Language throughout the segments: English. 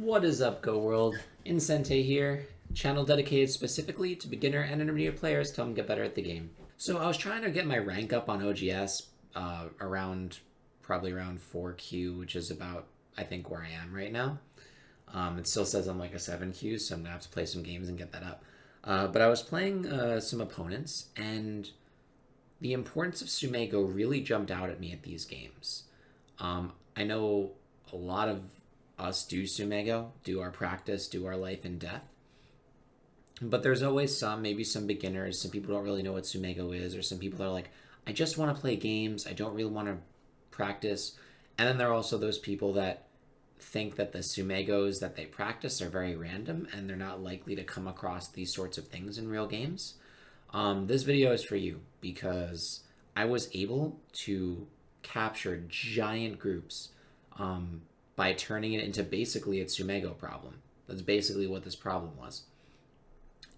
What is up, Go World? In Sente here, channel dedicated specifically to beginner and intermediate players to help them get better at the game. So I was trying to get my rank up on OGS probably around 4Q, which is about, I think, where I am right now. It still says I'm like a 7Q, so I'm going to have to play some games and get that up. But I was playing some opponents, and the importance of Tsumego really jumped out at me at these games. I know a lot of us do Tsumego, do our practice, do our life and death. But there's always maybe some beginners, some people don't really know what Tsumego is, or some people that are like, I just want to play games, I don't really want to practice. And then there are also those people that think that the Tsumegos that they practice are very random and they're not likely to come across these sorts of things in real games. This video is for you because I was able to capture giant groups by turning it into basically a Tsumego problem. That's basically what this problem was.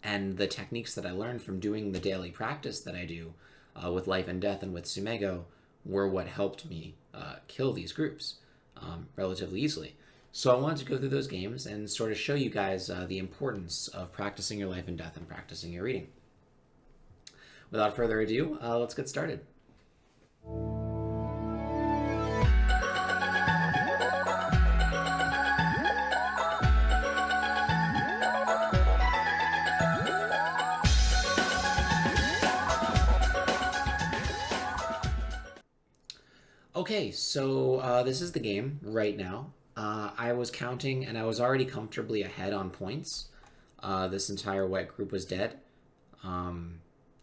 And the techniques that I learned from doing the daily practice that I do with Life and Death and with Tsumego were what helped me kill these groups relatively easily. So I wanted to go through those games and sort of show you guys the importance of practicing your Life and Death and practicing your reading. Without further ado, let's get started. Okay, so this is the game right now. I was counting and I was already comfortably ahead on points. This entire white group was dead.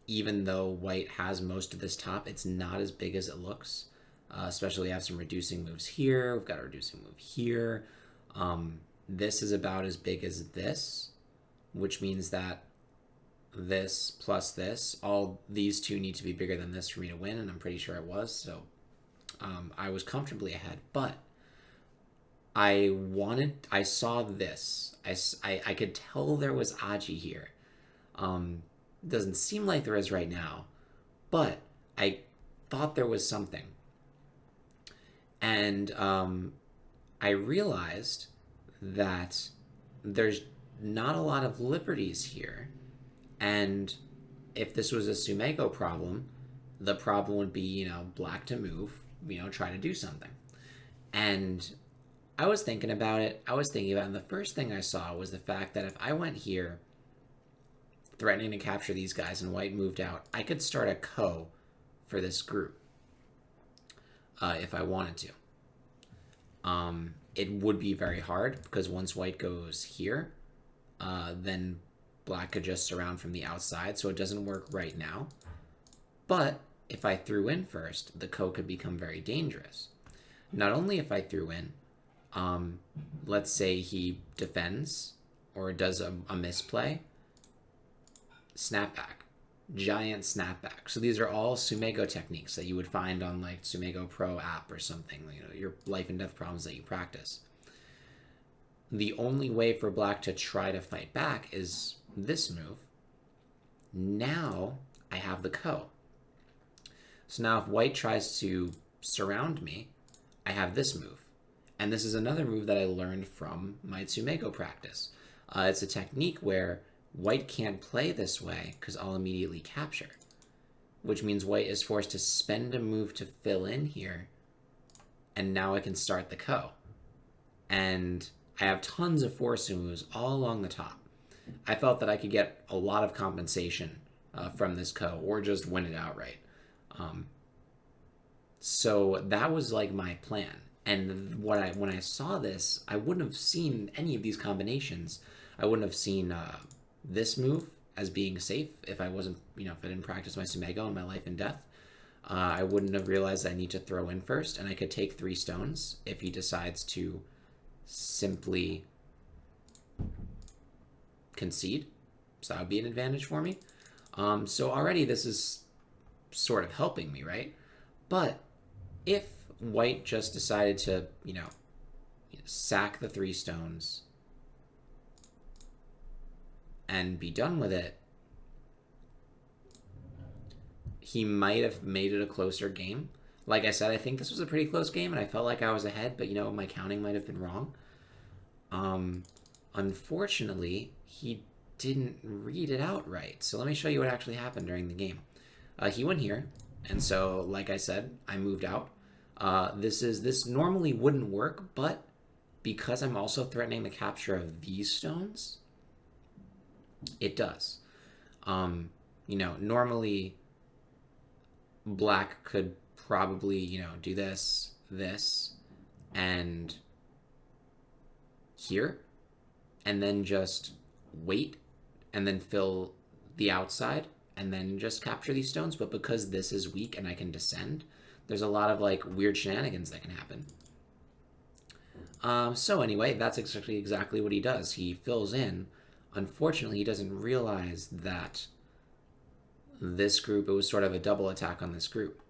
Even though white has most of this top, it's not as big as it looks. Especially we have some reducing moves here. We've got a reducing move here. This is about as big as this, which means that this plus this, all these two need to be bigger than this for me to win, and I'm pretty sure it was, so I was comfortably ahead, but I saw this. I could tell there was Aji here. Doesn't seem like there is right now, but I thought there was something. And I realized that there's not a lot of liberties here. And if this was a Tsumego problem, the problem would be, black to move, try to do something. And I was thinking about it. And the first thing I saw was the fact that if I went here threatening to capture these guys and white moved out, I could start a ko for this group if I wanted to. It would be very hard because once white goes here, then black could just surround from the outside, so it doesn't work right now. But if I threw in first, the ko could become very dangerous. Not only if I threw in, let's say he defends or does a misplay, snapback, giant snapback. So these are all Tsumego techniques that you would find on like Tsumego Pro app or something, your life and death problems that you practice. The only way for black to try to fight back is this move. Now I have the ko. So now if white tries to surround me, I have this move. And this is another move that I learned from my Tsumego practice. It's a technique where white can't play this way because I'll immediately capture, which means white is forced to spend a move to fill in here, and now I can start the ko. And I have tons of force moves all along the top. I felt that I could get a lot of compensation from this ko, or just win it outright. So that was like my plan. And when I saw this, I wouldn't have seen any of these combinations. I wouldn't have seen this move as being safe if I wasn't, if I didn't practice my Tsumego in my life and death. I wouldn't have realized I need to throw in first, and I could take 3 stones if he decides to simply concede. So that would be an advantage for me. So already this is sort of helping me, right? But if white just decided to, sack the 3 stones and be done with it, he might have made it a closer game. Like I said, I think this was a pretty close game, and I felt like I was ahead, but, my counting might have been wrong. Unfortunately, he didn't read it out right. So let me show you what actually happened during the game. He went here, and so, like I said, I moved out. This normally wouldn't work, but because I'm also threatening the capture of these stones, it does. Normally black could probably, do this, and here, and then just wait, and then fill the outside, and then just capture these stones. But because this is weak and I can descend, there's a lot of weird shenanigans that can happen. So anyway, that's exactly what he does. He fills in. Unfortunately, he doesn't realize that this group, it was sort of a double attack on this group.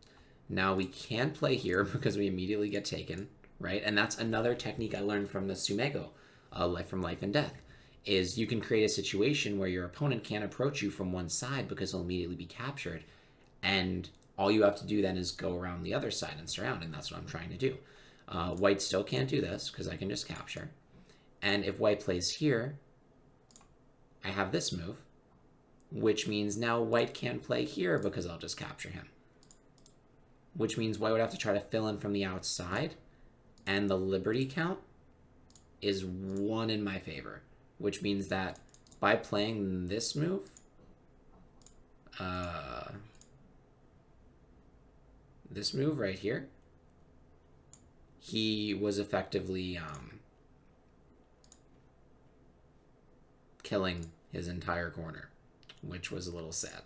Now we can play here because we immediately get taken, right? And that's another technique I learned from the Tsumego, from Life and Death, is you can create a situation where your opponent can't approach you from one side because he'll immediately be captured. And all you have to do then is go around the other side and surround, and that's what I'm trying to do. White still can't do this because I can just capture. And if white plays here, I have this move, which means now white can't play here because I'll just capture him. Which means white would have to try to fill in from the outside, and the liberty count is 1 in my favor, which means that by playing this move, this move right here, he was effectively killing his entire corner, which was a little sad.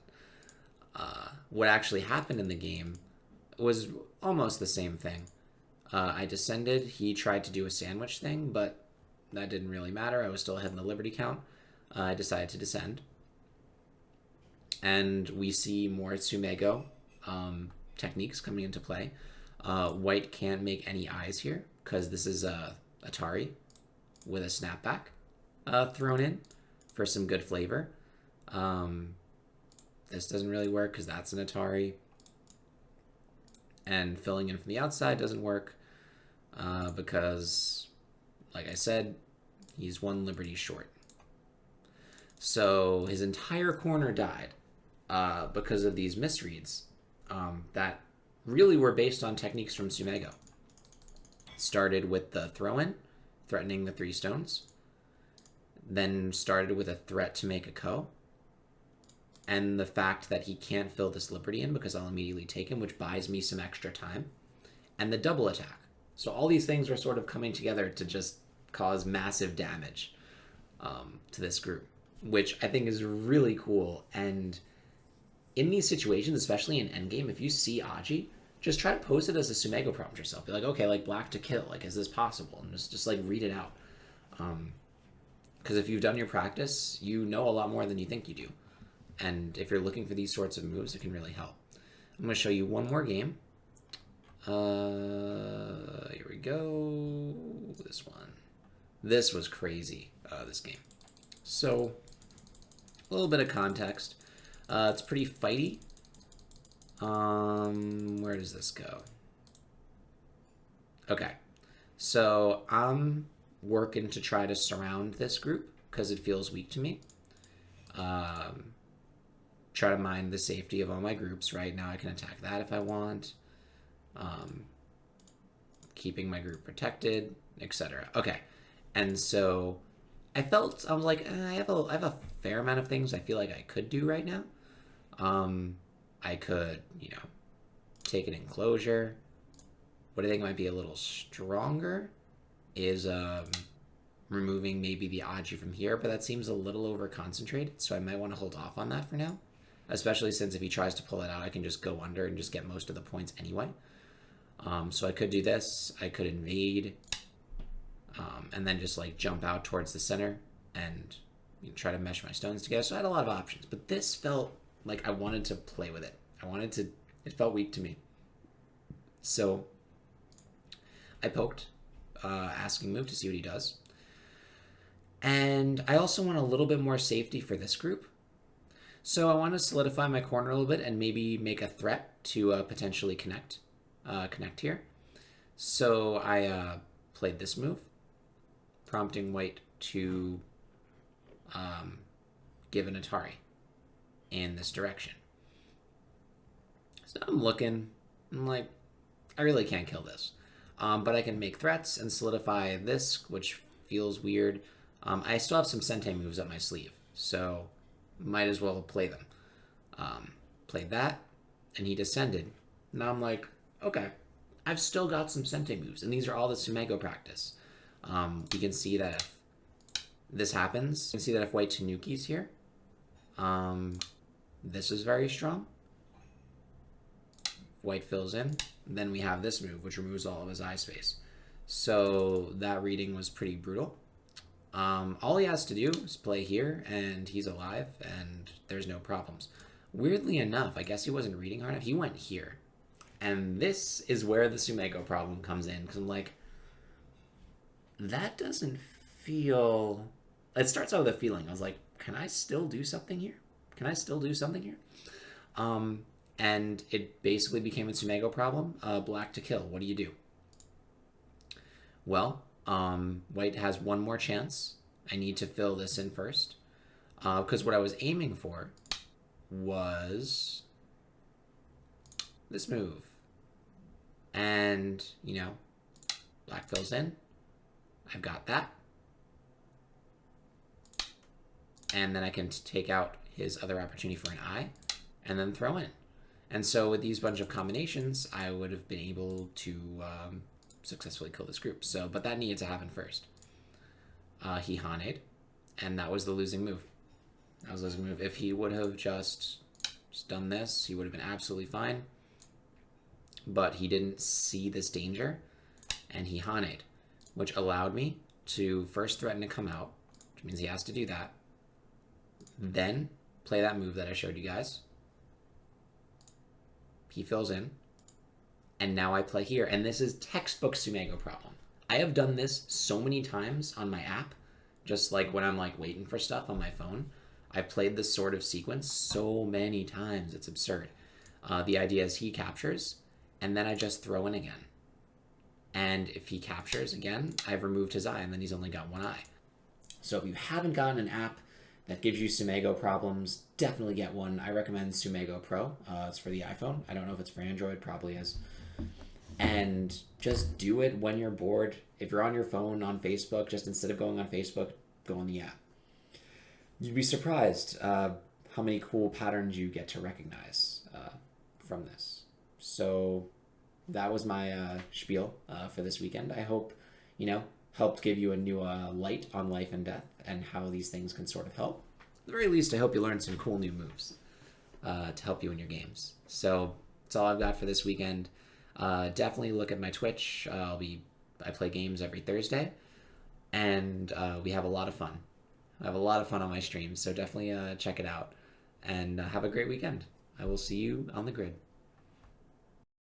What actually happened in the game was almost the same thing. I descended. He tried to do a sandwich thing, but that didn't really matter. I was still ahead in the liberty count. I decided to descend. And we see more Tsumego techniques coming into play. White can't make any eyes here because this is a Atari with a snapback thrown in for some good flavor. This doesn't really work because that's an Atari. And filling in from the outside doesn't work because, like I said, he's 1 liberty short. So his entire corner died because of these misreads that really were based on techniques from Tsumego. Started with the throw-in, threatening the 3 stones. Then started with a threat to make a ko. And the fact that he can't fill this liberty in because I'll immediately take him, which buys me some extra time. And the double attack. So all these things were sort of coming together to just cause massive damage to this group, which I think is really cool. And in these situations, especially in endgame, if you see Aji, just try to pose it as a Tsumego prompt yourself. Be like, okay, black to kill. Is this possible? And just read it out. Because if you've done your practice, you know a lot more than you think you do. And if you're looking for these sorts of moves, it can really help. I'm going to show you one more game. Here we go. This one. This was crazy, this game. So, a little bit of context. It's pretty fighty. Where does this go? Okay. So, I'm working to try to surround this group because it feels weak to me. Try to mind the safety of all my groups. Right now I can attack that if I want. Keeping my group protected, etc. Okay. And so I was like, I have a fair amount of things I feel like I could do right now. I could, take an enclosure. What I think might be a little stronger is removing maybe the Aji from here, but that seems a little over concentrated, so I might want to hold off on that for now. Especially since if he tries to pull it out, I can just go under and just get most of the points anyway. So I could do this. I could invade, and then just jump out towards the center and try to mesh my stones together. So I had a lot of options, but this felt like I wanted to play with it. It felt weak to me. So I poked, asking move to see what he does. And I also want a little bit more safety for this group. So I want to solidify my corner a little bit and maybe make a threat to potentially connect here. So I played this move, prompting white to give an Atari in this direction. So I'm looking, I'm like, I really can't kill this. But I can make threats and solidify this, which feels weird. I still have some Sente moves up my sleeve, so might as well play them. Played that, and he descended. Now I'm like, okay, I've still got some Sente moves, and these are all the Tsumego practice. We can see that if this happens, you can see that if white Tanukis here, this is very strong. White fills in, then we have this move, which removes all of his eye space. So that reading was pretty brutal. All he has to do is play here, and he's alive, and there's no problems. Weirdly enough, I guess he wasn't reading hard enough. He went here. And this is where the Tsumego problem comes in, because I'm like, that doesn't feel... It starts out with a feeling. I was like, can I still do something here? Can I still do something here? And it basically became a Tsumego problem. Black to kill. What do you do? Well, white has one more chance. I need to fill this in first. Because what I was aiming for was this move. And, you know, black fills in. I've got that. And then I can take out his other opportunity for an eye and then throw in. And so with these bunch of combinations, I would have been able to successfully kill this group. So, but that needed to happen first. He Haned, and that was the losing move. That was the losing move. If he would have just done this, he would have been absolutely fine. But he didn't see this danger, and he Haned, which allowed me to first threaten to come out, which means he has to do that. Then play that move that I showed you guys. He fills in. And now I play here. And this is textbook Tsumego problem. I have done this so many times on my app, just like when I'm like waiting for stuff on my phone. I've played this sort of sequence so many times. It's absurd. The idea is he captures, and then I just throw in again. And if he captures again, I've removed his eye, and then he's only got one eye. So if you haven't gotten an app that gives you Tsumego problems, definitely get one. I recommend Tsumego Pro. It's for the iPhone. I don't know if it's for Android, probably is. And just do it when you're bored. If you're on your phone, on Facebook, just instead of going on Facebook, go on the app. You'd be surprised how many cool patterns you get to recognize from this. So that was my spiel for this weekend. I hope, helped give you a new light on life and death and how these things can sort of help. At the very least, I hope you learned some cool new moves to help you in your games. So that's all I've got for this weekend. Definitely look at my Twitch. I play games every Thursday, and we have a lot of fun. I have a lot of fun on my streams, so definitely check it out, and have a great weekend. I will see you on the grid.